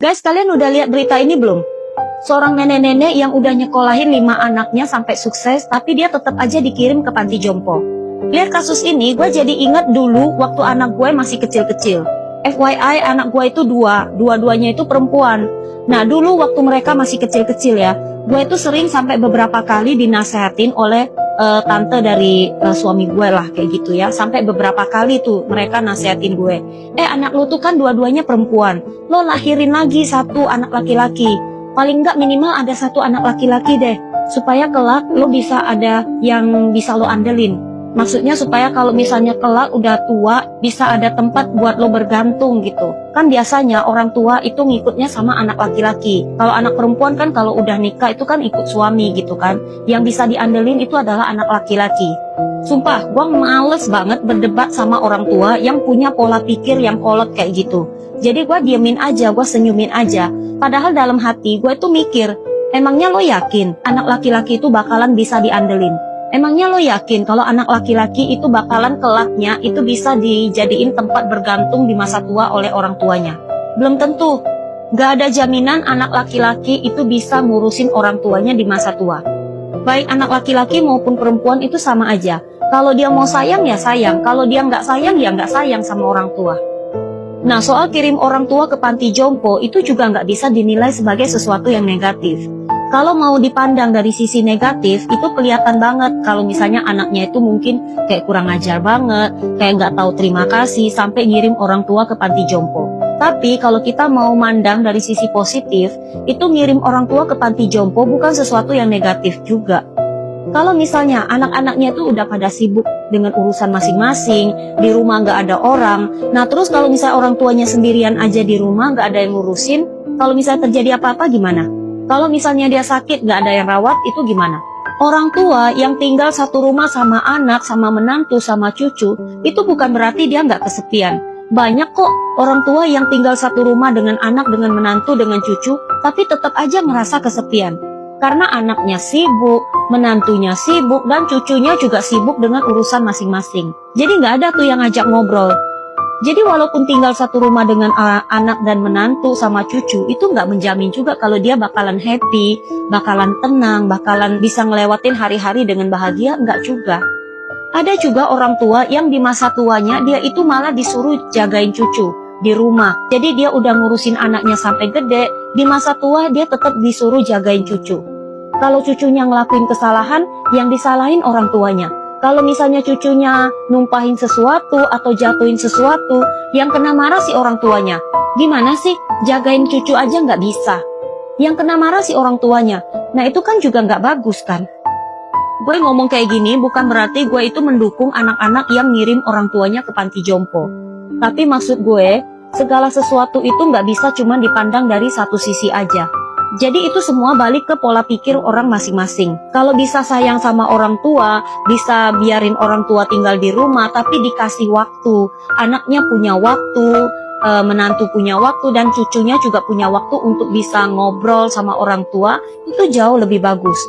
Guys, kalian udah lihat berita ini belum? Seorang nenek-nenek yang udah nyekolahin 5 anaknya sampai sukses, tapi dia tetap aja dikirim ke panti jompo. Lihat kasus ini, gue jadi ingat dulu waktu anak gue masih kecil-kecil. FYI, anak gue itu dua-duanya itu perempuan. Nah, dulu waktu mereka masih kecil-kecil ya, gue itu sering sampai beberapa kali dinasehatin oleh tante dari suami gue lah, kayak gitu ya. Sampai beberapa kali tuh mereka nasehatin gue. Anak lu tuh kan dua-duanya perempuan, lo lahirin lagi satu anak laki-laki. Paling nggak minimal ada satu anak laki-laki deh, supaya kelak lo bisa ada yang bisa lo andelin. Maksudnya supaya kalau misalnya kelak udah tua, bisa ada tempat buat lo bergantung gitu. Kan biasanya orang tua itu ngikutnya sama anak laki-laki. Kalau anak perempuan kan kalau udah nikah itu kan ikut suami gitu kan. Yang bisa diandelin itu adalah anak laki-laki. Sumpah, gue males banget berdebat sama orang tua yang punya pola pikir yang kolot kayak gitu. Jadi gue diemin aja, gue senyumin aja. Padahal dalam hati gue tuh mikir, emangnya lo yakin anak laki-laki itu bakalan bisa diandelin? Emangnya lo yakin kalau anak laki-laki itu bakalan kelaknya itu bisa dijadiin tempat bergantung di masa tua oleh orang tuanya? Belum tentu. Gak ada jaminan anak laki-laki itu bisa ngurusin orang tuanya di masa tua. Baik anak laki-laki maupun perempuan itu sama aja. Kalau dia mau sayang ya sayang, kalau dia nggak sayang ya nggak sayang sama orang tua. Nah, soal kirim orang tua ke panti jompo itu juga nggak bisa dinilai sebagai sesuatu yang negatif. Kalau mau dipandang dari sisi negatif, itu kelihatan banget kalau misalnya anaknya itu mungkin kayak kurang ajar banget, kayak nggak tahu terima kasih, sampai ngirim orang tua ke panti jompo. Tapi kalau kita mau mandang dari sisi positif, itu ngirim orang tua ke panti jompo bukan sesuatu yang negatif juga. Kalau misalnya anak-anaknya itu udah pada sibuk dengan urusan masing-masing, di rumah nggak ada orang, nah terus kalau misalnya orang tuanya sendirian aja di rumah, nggak ada yang ngurusin, kalau misalnya terjadi apa-apa gimana? Kalau misalnya dia sakit, nggak ada yang rawat, itu gimana? Orang tua yang tinggal satu rumah sama anak, sama menantu, sama cucu, itu bukan berarti dia nggak kesepian. Banyak kok orang tua yang tinggal satu rumah dengan anak, dengan menantu, dengan cucu, tapi tetap aja merasa kesepian. Karena anaknya sibuk, menantunya sibuk, dan cucunya juga sibuk dengan urusan masing-masing. Jadi nggak ada tuh yang ngajak ngobrol. Jadi walaupun tinggal satu rumah dengan anak dan menantu sama cucu, itu nggak menjamin juga kalau dia bakalan happy, bakalan tenang, bakalan bisa ngelewatin hari-hari dengan bahagia, nggak juga. Ada juga orang tua yang di masa tuanya dia itu malah disuruh jagain cucu di rumah. Jadi dia udah ngurusin anaknya sampai gede, di masa tua dia tetap disuruh jagain cucu. Kalau cucunya ngelakuin kesalahan, yang disalahin orang tuanya. Kalau misalnya cucunya numpahin sesuatu atau jatuhin sesuatu, yang kena marah si orang tuanya. Gimana sih? Jagain cucu aja nggak bisa. Yang kena marah si orang tuanya. Nah itu kan juga nggak bagus kan? Gue ngomong kayak gini bukan berarti gue itu mendukung anak-anak yang ngirim orang tuanya ke panti jompo. Tapi maksud gue, segala sesuatu itu nggak bisa cuma dipandang dari satu sisi aja. Jadi itu semua balik ke pola pikir orang masing-masing. Kalau bisa sayang sama orang tua, bisa biarin orang tua tinggal di rumah, tapi dikasih waktu. Anaknya punya waktu, menantu punya waktu, dan cucunya juga punya waktu untuk bisa ngobrol sama orang tua, itu jauh lebih bagus.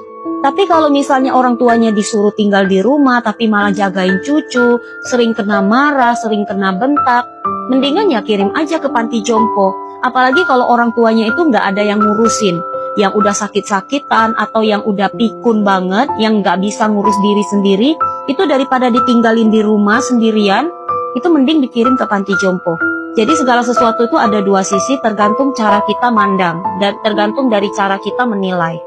Tapi kalau misalnya orang tuanya disuruh tinggal di rumah, tapi malah jagain cucu, sering kena marah, sering kena bentak, mendingan ya kirim aja ke panti jompo. Apalagi kalau orang tuanya itu nggak ada yang ngurusin, yang udah sakit-sakitan atau yang udah pikun banget, yang nggak bisa ngurus diri sendiri, itu daripada ditinggalin di rumah sendirian, itu mending dikirim ke panti jompo. Jadi segala sesuatu itu ada dua sisi, tergantung cara kita mandang dan tergantung dari cara kita menilai.